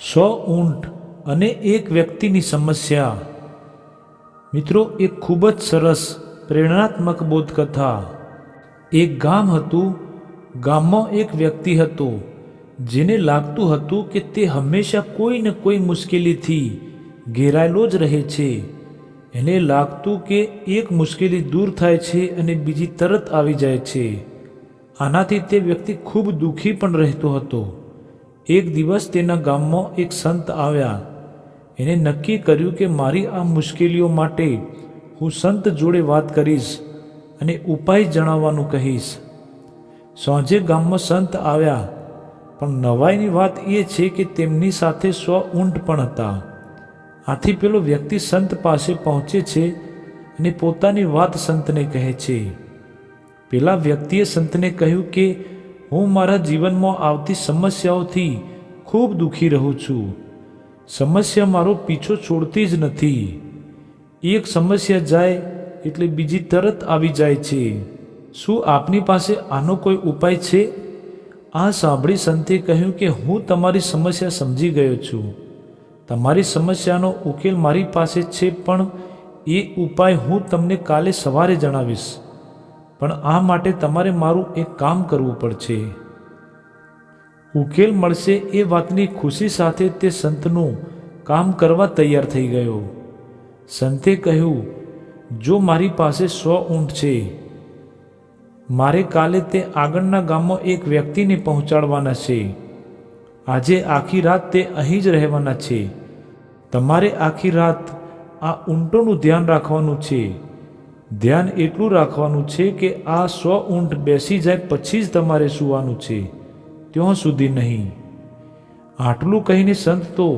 100 ઊંટ અને એક વ્યક્તિની સમસ્યા। મિત્રો, એક ખૂબ જ સરસ પ્રેરણાત્મક બોધકથા। એક ગામ હતું। ગામમાં એક વ્યક્તિ હતો જેને લાગતું હતું કે તે હંમેશા કોઈ ને કોઈ મુશ્કેલીથી ઘેરાયેલો જ રહે છે। એને લાગતું કે એક મુશ્કેલી દૂર થાય છે અને બીજી તરત આવી જાય છે। આનાથી તે વ્યક્તિ ખૂબ દુઃખી પણ રહેતો હતો। એક દિવસ તેના ગામમાં એક સંત આવ્યા। એને નક્કી કર્યું કે મારી આ મુશ્કેલીઓ માટે હું સંત જોડે વાત કરીશ અને ઉપાય જણાવવાનું કહીશ। સાંજે ગામમાં સંત આવ્યા, પણ નવાઈની વાત એ છે કે તેમની સાથે 100 ઊંટ પણ હતા। આથી પેલો વ્યક્તિ સંત પાસે પહોંચે છે અને પોતાની વાત સંતને કહે છે। પેલા વ્યક્તિએ સંતને કહ્યું કે હું મારા જીવનમાં આવતી સમસ્યાઓથી ખૂબ દુઃખી રહું છું। સમસ્યા મારો પીછો છોડતી જ નથી। એક સમસ્યા જાય એટલે બીજી તરત આવી જાય છે। શું આપની પાસે આનો કોઈ ઉપાય છે? આ સાંભળી સંતે કહ્યું કે હું તમારી સમસ્યા સમજી ગયો છું। તમારી સમસ્યાનો ઉકેલ મારી પાસે છે, પણ એ ઉપાય હું તમને કાલે સવારે જણાવીશ। પણ આ માટે તમારે મારું એક કામ કરવું પડશે। ઉકેલ મળશે એ વાતની ખુશી સાથે તે સંતનું કામ કરવા તૈયાર થઈ ગયો। સંતે કહ્યું, જો મારી પાસે 100 ઊંટ છે, મારે કાલે તે આગળના ગામમાં એક વ્યક્તિને પહોંચાડવાના છે। આજે આખી રાત તે અહીં જ રહેવાના છે। તમારે આખી રાત આ ઊંટોનું ધ્યાન રાખવાનું છે। ધ્યાન એટલું રાખવાનું છે કે આ 100 ઊંટ બેસી જાય પછી જ તમારે સૂવાનું છે, ત્યાં સુધી નહીં। આટલું કહીને સંત તો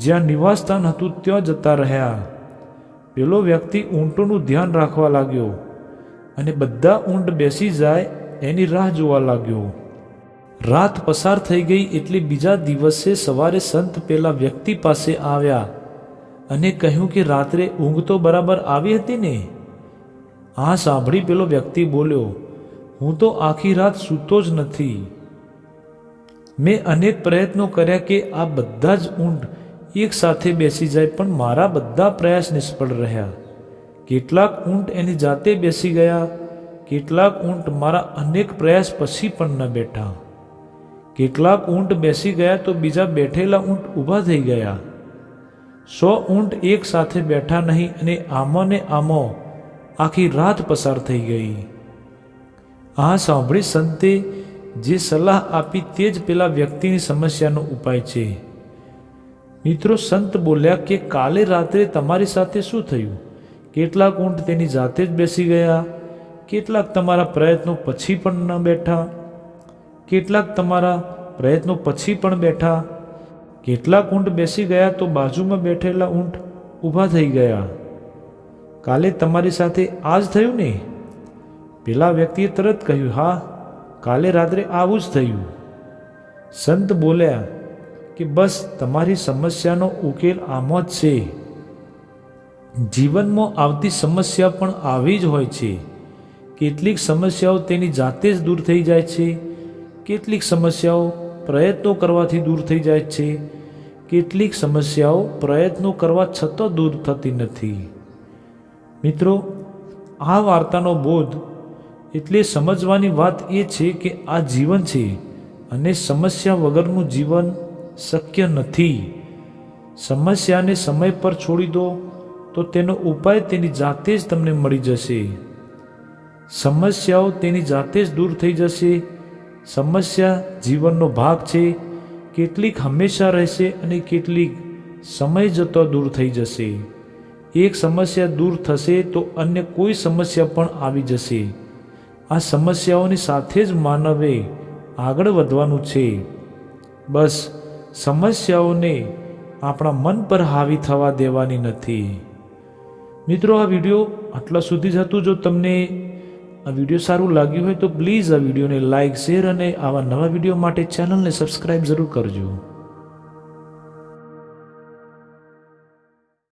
જ્યાં નિવાસસ્થાન હતું ત્યાં જતા રહ્યા। પેલો વ્યક્તિ ઊંટોનું ધ્યાન રાખવા લાગ્યો અને બધા ઊંટ બેસી જાય એની રાહ જોવા લાગ્યો। રાત પસાર થઈ ગઈ એટલે બીજા દિવસે સવારે સંત પેલા વ્યક્તિ પાસે આવ્યા અને કહ્યું કે રાત્રે ઊંઘ તો બરાબર આવી હતી ને? આ સાંભળી પેલો વ્યક્તિ બોલ્યો, હું તો આખી રાત સૂતો જ નથી। મેં અનેક પ્રયત્નો કર્યા કે આ બધા જ ઊંટ એક સાથે બેસી જાય, પણ મારા બધા પ્રયાસ નિષ્ફળ રહ્યા। કેટલાક ઊંટ એની જાતે બેસી ગયા, કેટલાક ઊંટ મારા અનેક પ્રયાસ પછી પણ ન બેઠા। કેટલાક ઊંટ બેસી ગયા તો બીજા બેઠેલા ઊંટ ઊભા થઈ ગયા। 100 ઊંટ એક સાથે બેઠા નહીં અને આમાં ને આમાં આખી રાત પસાર થઈ ગઈ। આ સાંભળી સંતે જે સલાહ આપી તે જ પેલા વ્યક્તિની સમસ્યાનો ઉપાય છે। મિત્રો, સંત બોલ્યા કે કાલે રાત્રે તમારી સાથે શું થયું? કેટલાક ઊંટ તેની જાતે જ બેસી ગયા, કેટલાક તમારા પ્રયત્નો પછી પણ ન બેઠા, કેટલાક તમારા પ્રયત્નો પછી પણ બેઠા, કેટલાક ઊંટ બેસી ગયા તો બાજુમાં બેઠેલા ઊંટ ઊભા થઈ ગયા। કાલે તમારી સાથે આ જ થયું ને? પેલા વ્યક્તિએ તરત કહ્યું, હા, કાલે રાત્રે આવું જ થયું। સંત બોલ્યા કે બસ તમારી સમસ્યાનો ઉકેલ આમાં જ છે। જીવનમાં આવતી સમસ્યા પણ આવી જ હોય છે। કેટલીક સમસ્યાઓ તેની જાતે જ દૂર થઈ જાય છે, કેટલીક સમસ્યાઓ પ્રયત્નો કરવાથી દૂર થઈ જાય છે, કેટલીક સમસ્યાઓ પ્રયત્નો કરવા છતાં દૂર થતી નથી। મિત્રો, આ વાર્તાનો બોધ એટલે સમજવાની વાત એ છે કે આ જીવન છે અને સમસ્યા વગરનું જીવન શક્ય નથી। સમસ્યાને સમય પર છોડી દો તો તેનો ઉપાય તેની જાતે જ તમને મળી જશે। સમસ્યાઓ તેની જાતે જ દૂર થઈ જશે। સમસ્યા જીવનનો ભાગ છે। કેટલીક હંમેશા રહેશે અને કેટલીક સમય જતો દૂર થઈ જશે। એક સમસ્યા દૂર થશે તો અન્ય કોઈ સમસ્યા પણ આવી જશે। આ સમસ્યાઓની સાથે જ માનવે આગળ વધવાનું છે। બસ સમસ્યાઓને આપણા મન પર હાવી થવા દેવાની નથી। મિત્રો, આ વિડીયો આટલા સુધી જ હતું। જો તમને આ વિડીયો સારું લાગ્યું હોય તો પ્લીઝ આ વિડીયોને લાઇક, શેર અને આવા નવા વિડીયો માટે ચેનલને સબસ્ક્રાઈબ જરૂર કરજો।